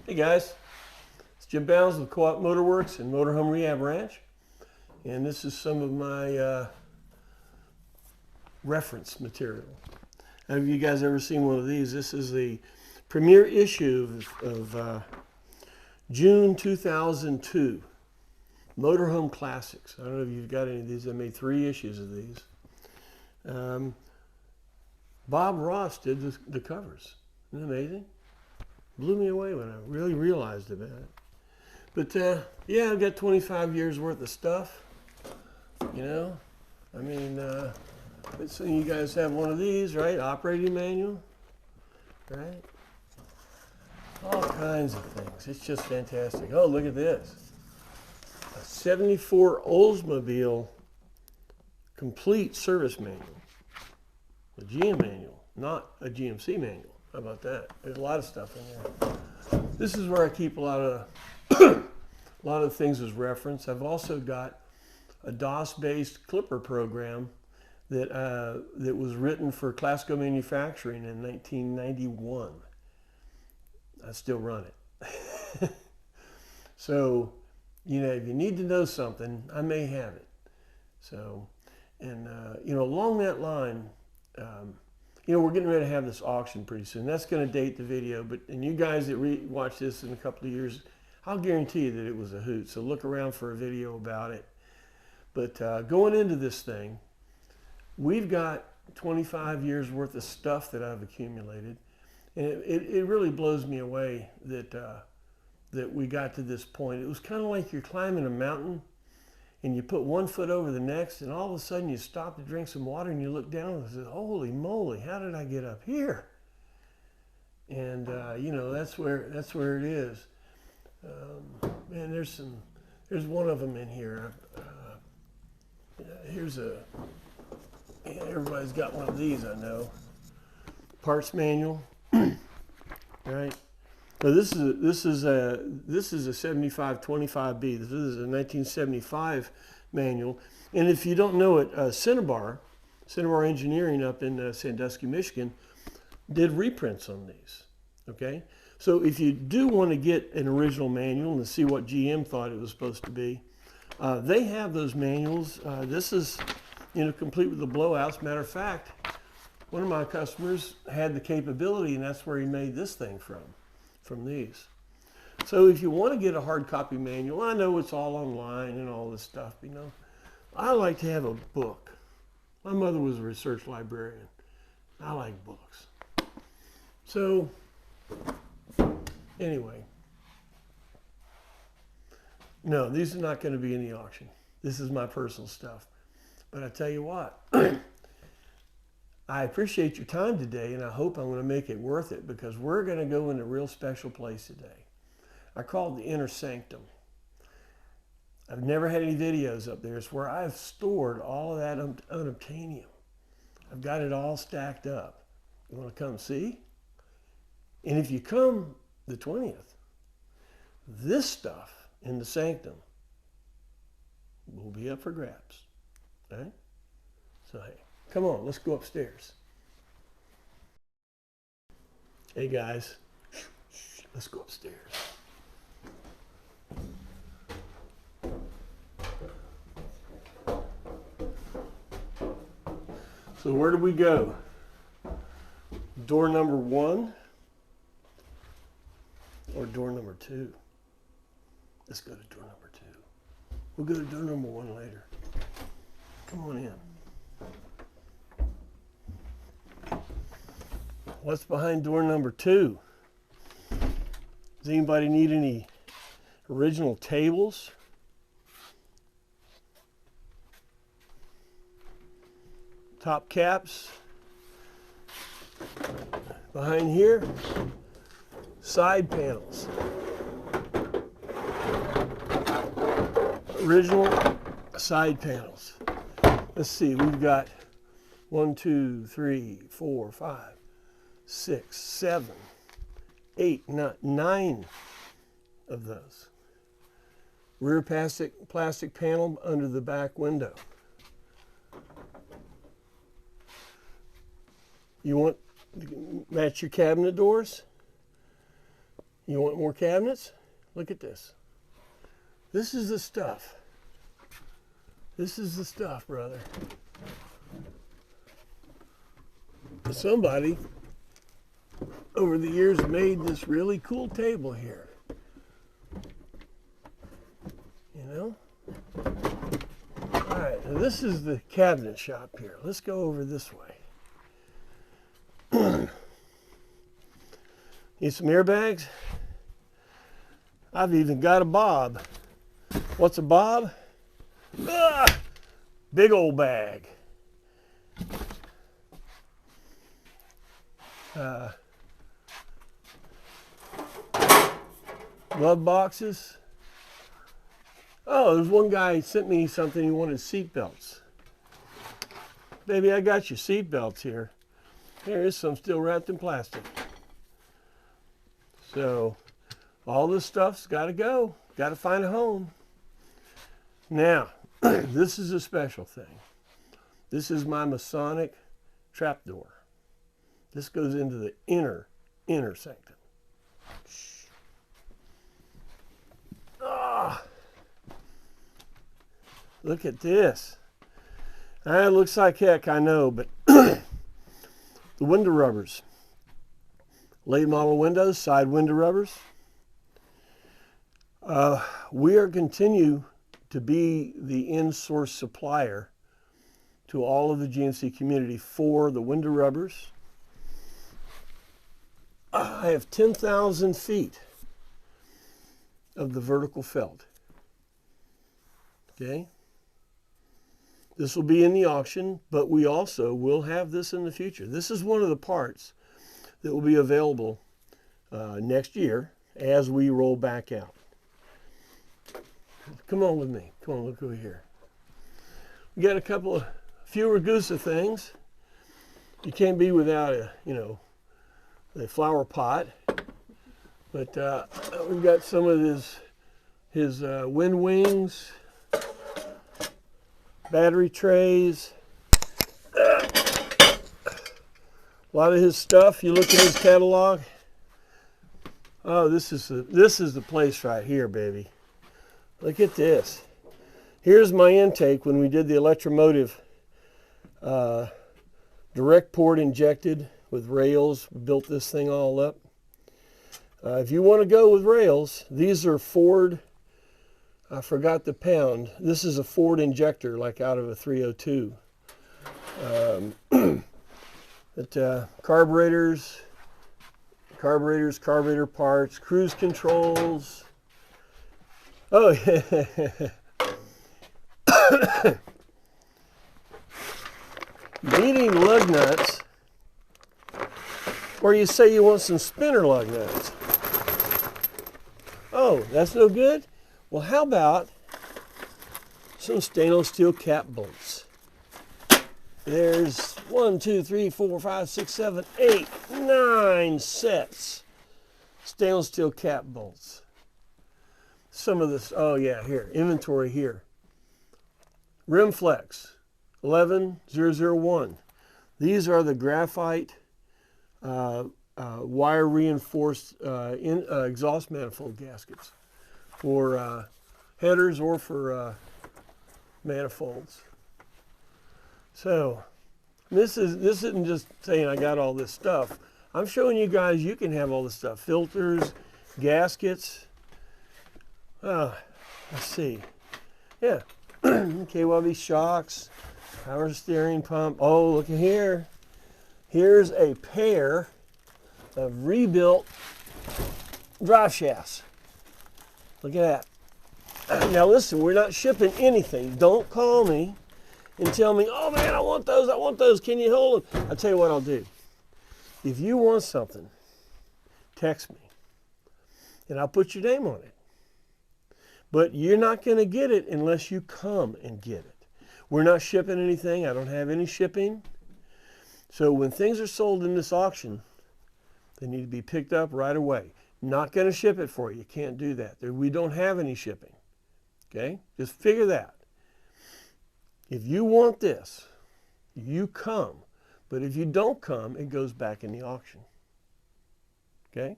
Hey guys, it's Jim Bounds with Co-op Motorworks and Motorhome Rehab Ranch, and this is some of my reference material. Have you guys ever seen one of these? This is the premiere issue of June 2002, Motorhome Classics. I don't know if you've got any of these. I made 3 issues of these. Bob Ross did the covers. Isn't that amazing? Blew me away when I really realized about it. But yeah, I've got 25 years worth of stuff. You know, I mean, so you guys have one of these, right? Operating manual, right? All kinds of things. It's just fantastic. Oh, look at this. A 74 Oldsmobile complete service manual. A GM manual, not a GMC manual. How about that? There's a lot of stuff in there. This is where I keep a lot of things as reference. I've also got a DOS-based clipper program that was written for Classico Manufacturing in 1991. I still run it. So, you know, if you need to know something, I may have it. So, and you know, along that line, you know, we're getting ready to have this auction pretty soon. That's going to date the video, and you guys that watch this in a couple of years, I'll guarantee you that it was a hoot. So look around for a video about it. But going into this thing, we've got 25 years worth of stuff that I've accumulated. And it really blows me away that, that we got to this point. It was kind of like you're climbing a mountain and you put one foot over the next, and all of a sudden you stop to drink some water and you look down and say, holy moly, how did I get up here? And you know, that's where it is. And there's one of them in here. Here's everybody's got one of these, I know. Parts manual, right? So this is a 7525B. This is a 1975 manual. And if you don't know it, Cinnabar Engineering up in Sandusky, Michigan, did reprints on these. Okay, so if you do want to get an original manual and see what GM thought it was supposed to be, they have those manuals. This is, you know, complete with the blowouts. Matter of fact, one of my customers had the capability, and that's where he made this thing from these. So if you want to get a hard copy manual, I know it's all online and all this stuff, you know. I like to have a book. My mother was a research librarian. I like books. So anyway, no, these are not going to be in the auction. This is my personal stuff. But I tell you what, I appreciate your time today, and I hope I'm going to make it worth it, because we're going to go in a real special place today. I call it the inner sanctum. I've never had any videos up there. It's where I've stored all of that unobtainium. I've got it all stacked up. You want to come see? And if you come the 20th, this stuff in the sanctum will be up for grabs. All right? So, hey. Come on, let's go upstairs. Hey guys, let's go upstairs. So where do we go? Door number 1 or door number 2? Let's go to door number 2. We'll go to door number 1 later. Come on in. What's behind door number 2? Does anybody need any original tables? Top caps? Behind here, side panels. Original side panels. Let's see, we've got 1, 2, 3, 4, 5. 6, 7, 8, 9 of those. Rear plastic panel under the back window. You want to match your cabinet doors? You want more cabinets? Look at this. This is the stuff. This is the stuff, brother. Somebody over the years made this really cool table here. You know? All right, now this is the cabinet shop here. Let's go over this way. Need some airbags? I've even got a bob. What's a bob? Ah, big old bag. Glove boxes. Oh, there's one guy sent me something. He wanted seat belts. Baby, I got your seat belts here. There is some still wrapped in plastic. So all this stuff's got to go. Got to find a home. Now, this is a special thing. This is my Masonic trapdoor. This goes into the inner sanctum. Ah, look at this. It looks like heck, I know, but the window rubbers. Late model windows, side window rubbers. We are continue to be the in-source supplier to all of the GNC community for the window rubbers. I have 10,000 feet of the vertical felt. Okay? This will be in the auction, but we also will have this in the future. This is one of the parts that will be available next year as we roll back out. Come on with me. Come on, look over here. We got a few Ragusa things. You can't be without a flower pot. But we've got some of his wind wings, battery trays, a lot of his stuff. You look at his catalog. Oh, this is the place right here, baby. Look at this. Here's my intake when we did the electromotive direct port injected with rails. Built this thing all up. If you want to go with rails, these are Ford. I forgot the pound. This is a Ford injector, like out of a 302. Carburetors, carburetor parts, cruise controls. Oh, yeah. Needing lug nuts, or you say you want some spinner lug nuts. Oh, that's no good? Well, how about some stainless steel cap bolts? There's 1, 2, 3, 4, 5, 6, 7, 8, 9 sets. Stainless steel cap bolts. Some of this, oh yeah, here, inventory here. Rim Flex 11001. These are the graphite wire reinforced exhaust manifold gaskets for headers or for manifolds. So this isn't just saying I got all this stuff. I'm showing you guys you can have all this stuff. Filters, gaskets. Let's see. Yeah. KYB shocks, power steering pump. Oh, look at here. Here's a pair of rebuilt drive shafts. Look at that. Now listen, we're not shipping anything. Don't call me and tell me, oh man, I want those, can you hold them? I'll tell you what I'll do. If you want something, text me and I'll put your name on it. But you're not going to get it unless you come and get it. We're not shipping anything. I don't have any shipping. So when things are sold in this auction, they need to be picked up right away. Not going to ship it for you. You can't do that. We don't have any shipping. Okay? Just figure that. If you want this, you come. But if you don't come, it goes back in the auction. Okay?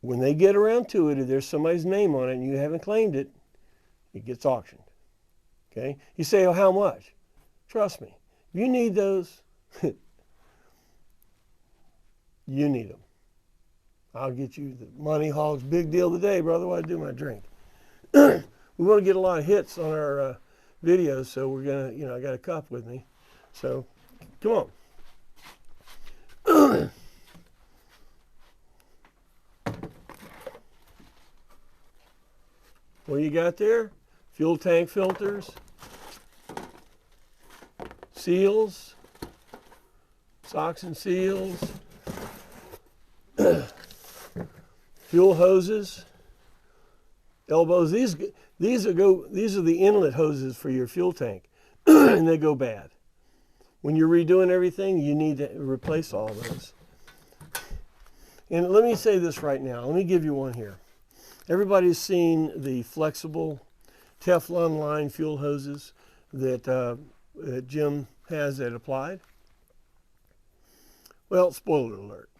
When they get around to it, if there's somebody's name on it and you haven't claimed it, it gets auctioned. Okay? You say, oh, how much? Trust me. If you need those, you need them. I'll get you the Money Hogs. Big deal today, brother. What I do my drink. We want to get a lot of hits on our videos, so we're gonna, I got a cup with me. So, come on. What you got there? Fuel tank filters, seals, socks and seals, fuel hoses, elbows. These are the inlet hoses for your fuel tank, and they go bad. When you're redoing everything, you need to replace all those. And let me say this right now. Let me give you one here. Everybody's seen the flexible Teflon line fuel hoses that Jim has at Applied. Well, spoiler alert.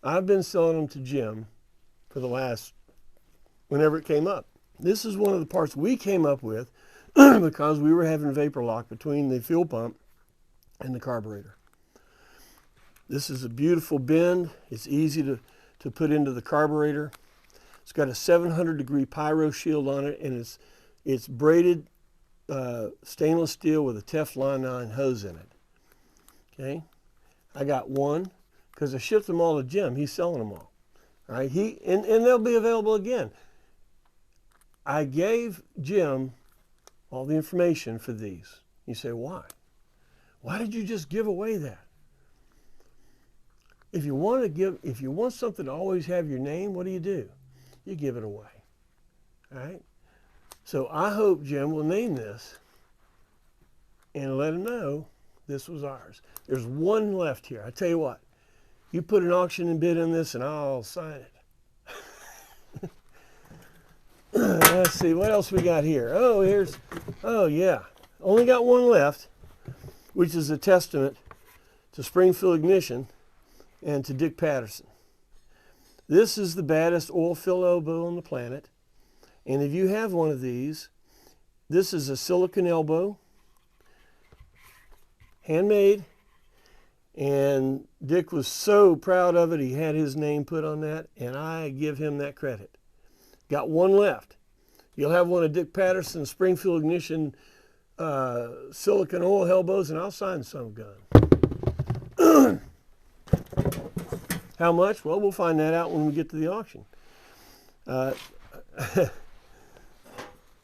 I've been selling them to Jim for the last, whenever it came up. This is one of the parts we came up with because we were having vapor lock between the fuel pump and the carburetor. This is a beautiful bend. It's easy to put into the carburetor. It's got a 700-degree pyro shield on it, and it's braided stainless steel with a Teflon 9 hose in it. Okay, I got one because I shipped them all to Jim. He's selling them all. All right, and they'll be available again. I gave Jim all the information for these. You say, why? Why did you just give away that? If you want something to always have your name, what do? You give it away. All right? So I hope Jim will name this and let him know this was ours. There's one left here. I tell you what, you put an auction and bid on this and I'll sign it. Let's see, what else we got here? Oh yeah, only got one left, which is a testament to Springfield Ignition and to Dick Patterson. This is the baddest oil fill elbow on the planet. And if you have one of these, this is a silicone elbow, handmade. And Dick was so proud of it, he had his name put on that, and I give him that credit. Got one left. You'll have one of Dick Patterson's Springfield Ignition silicone oil elbows, and I'll sign some gun. How much? Well, we'll find that out when we get to the auction.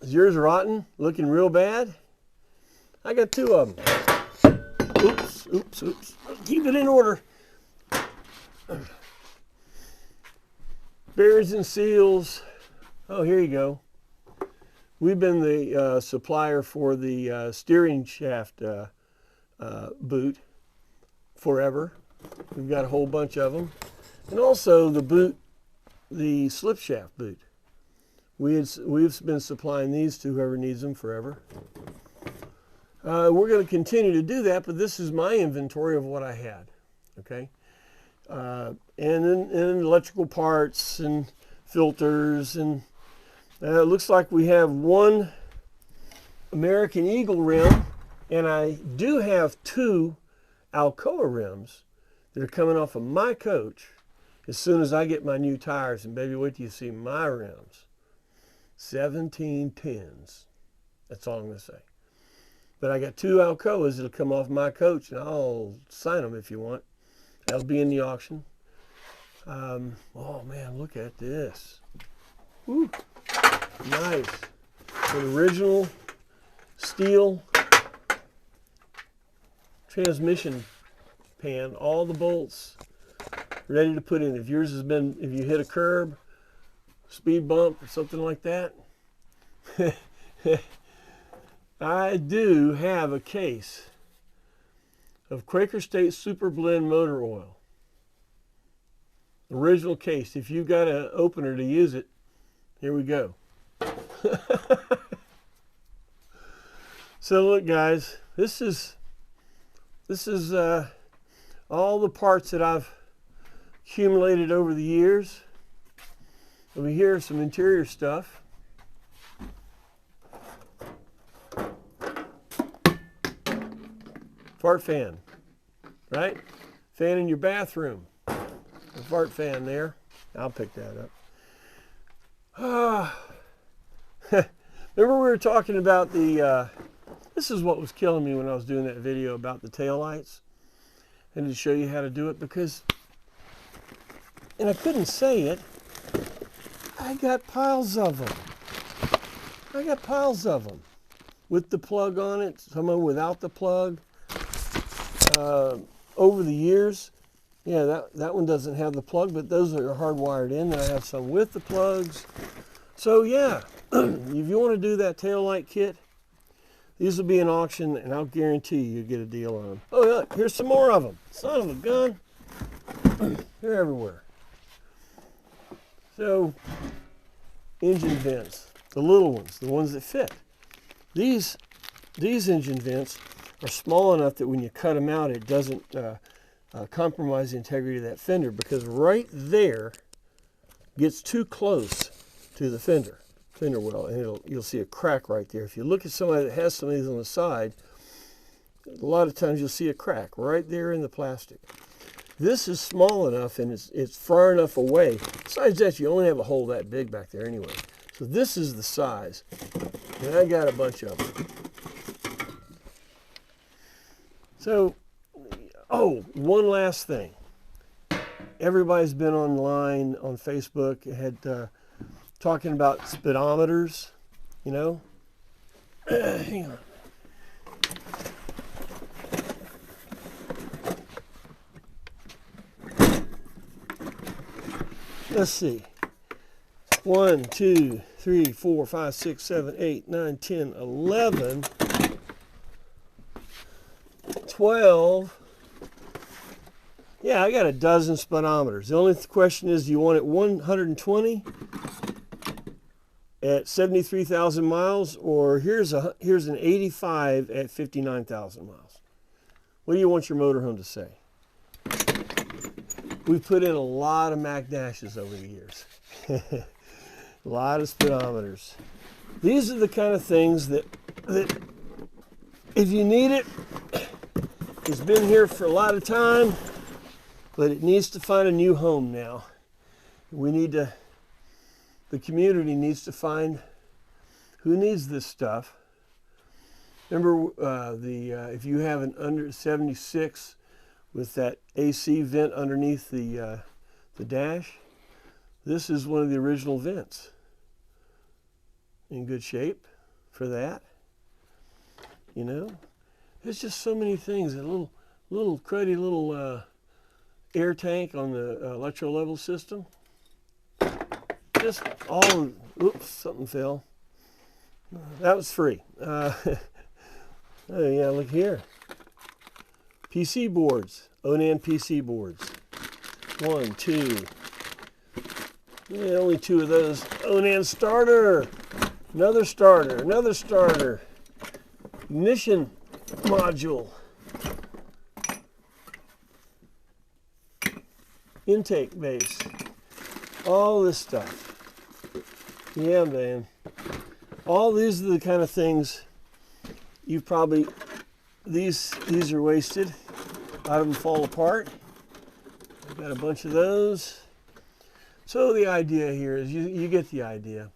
Is yours rotten? Looking real bad? I got two of them. Oops. Keep it in order. Bearings and seals. Oh, here you go. We've been the supplier for the steering shaft boot forever. We've got a whole bunch of them. And also the boot, the slip shaft boot. We've been supplying these to whoever needs them forever. We're going to continue to do that, but this is my inventory of what I had. Okay? And then electrical parts and filters, and it looks like we have one American Eagle rim, and I do have two Alcoa rims that are coming off of my coach as soon as I get my new tires. And baby, wait till you see my rims. 1710s. That's all I'm going to say. But I got two Alcoas that'll come off my coach, and I'll sign them if you want. That'll be in the auction. Oh man, look at this. Woo. Nice. An original steel transmission pan, all the bolts ready to put in. If yours has been, if you hit a curb, speed bump or something like that, I do have a case of Quaker State Super Blend motor oil. Original case. If you've got an opener to use it, here we go. So look guys, this is all the parts that I've accumulated over the years. Over here, some interior stuff. Fart fan, right? Fan in your bathroom. A fart fan there. I'll pick that up. Remember we were talking about the, this is what was killing me when I was doing that video about the taillights. And to show you how to do it because, and I couldn't say it, I got piles of them. I got piles of them. With the plug on it, some of them without the plug. Over the years, yeah, that one doesn't have the plug, but those are hardwired in. And I have some with the plugs. So yeah, if you want to do that taillight kit, these will be an auction, and I'll guarantee you'll get a deal on them. Oh, look, here's some more of them. Son of a gun. They're everywhere. So, engine vents, the little ones, the ones that fit. These engine vents are small enough that when you cut them out, it doesn't compromise the integrity of that fender, because right there gets too close to the fender well, and you'll see a crack right there. If you look at somebody that has some of these on the side, a lot of times you'll see a crack right there in the plastic. This is small enough and it's far enough away. Besides that, you only have a hole that big back there anyway. So this is the size, and I got a bunch of them. So, oh, one last thing. Everybody's been online on Facebook, had talking about speedometers, you know. Hang on. Let's see. 1, 2, 3, 4, 5, 6, 7, 8, 9, 10, 11, 12. Yeah, I got a dozen speedometers. The only question is, do you want it 120 at 73,000 miles, or here's an 85 at 59,000 miles? What do you want your motorhome to say? We've put in a lot of Mac dashes over the years. A lot of speedometers. These are the kind of things that if you need it, it's been here for a lot of time, but it needs to find a new home now. We need to, the community needs to find who needs this stuff. Remember if you have an under 76 with that AC vent underneath the dash, this is one of the original vents. In good shape for that. You know, there's just so many things. A little cruddy little air tank on the electro level system. Just all, oops, something fell. That was free. Oh yeah, look here. PC boards, Onan PC boards. 1, 2. Yeah, only 2 of those. Onan starter. Another starter, another starter. Ignition module. Intake base. All this stuff. Yeah, man. All these are the kind of things you probably, these are wasted. A lot of them fall apart. I've got a bunch of those. So the idea here is, you get the idea.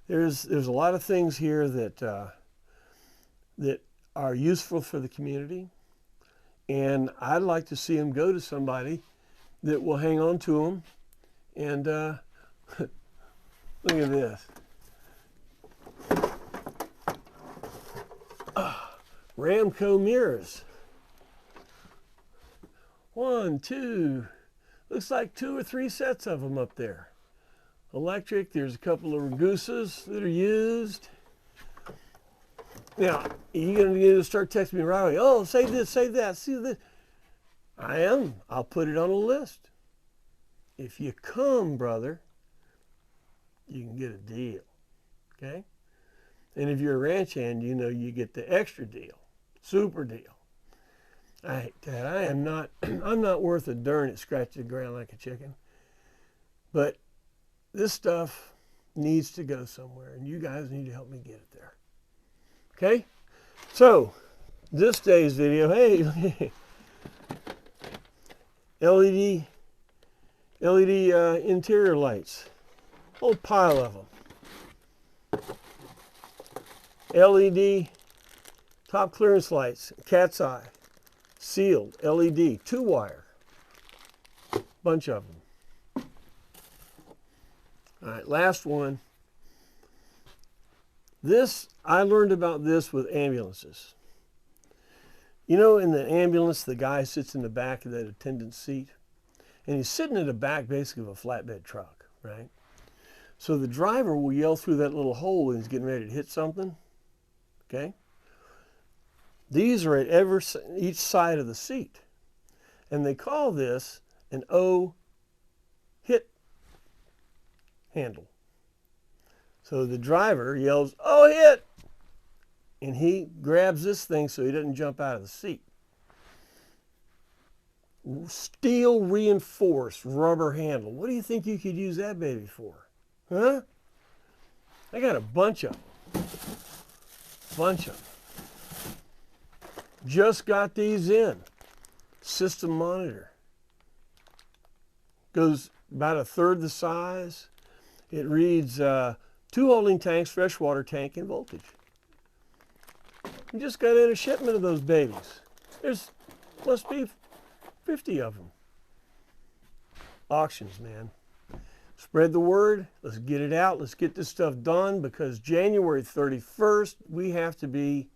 There's a lot of things here that that are useful for the community, and I'd like to see them go to somebody that will hang on to them. And look at this. Ramco mirrors. 1, 2. Looks like 2 or 3 sets of them up there. Electric. There's a couple of Ragusas that are used. Now, you're going to start texting me right away. Oh, say this, say that, see this. I am. I'll put it on a list. If you come, brother, you can get a deal. Okay? And if you're a ranch hand, you know you get the extra deal. Super deal. Dad, I'm not worth a darn it scratching the ground like a chicken. But this stuff needs to go somewhere, and you guys need to help me get it there. Okay? So, this day's video, hey, LED interior lights, whole pile of them. LED top clearance lights, cat's eye, sealed, LED, 2-wire, bunch of them. All right, last one. This, I learned about this with ambulances. You know, in the ambulance, the guy sits in the back of that attendant's seat, and he's sitting in the back basically of a flatbed truck, right? So the driver will yell through that little hole when he's getting ready to hit something, okay? These are at each side of the seat, and they call this an O hit handle. So the driver yells, "Oh, hit!" and he grabs this thing so he doesn't jump out of the seat. Steel reinforced rubber handle. What do you think you could use that baby for? Huh? I got a bunch of them. Bunch of them. Just got these in. System monitor. Goes about 1/3 the size. It reads 2 holding tanks, freshwater tank, and voltage. We just got in a shipment of those babies. There's must be 50 of them. Auctions, man. Spread the word. Let's get it out. Let's get this stuff done, because January 31st, we have to be,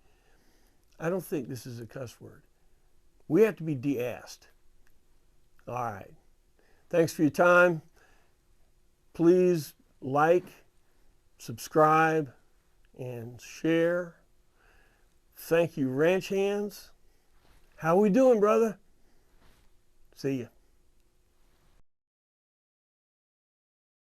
I don't think this is a cuss word, we have to be de-assed. All right. Thanks for your time. Please like, subscribe, and share. Thank you, ranch hands. How we doing, brother? See ya.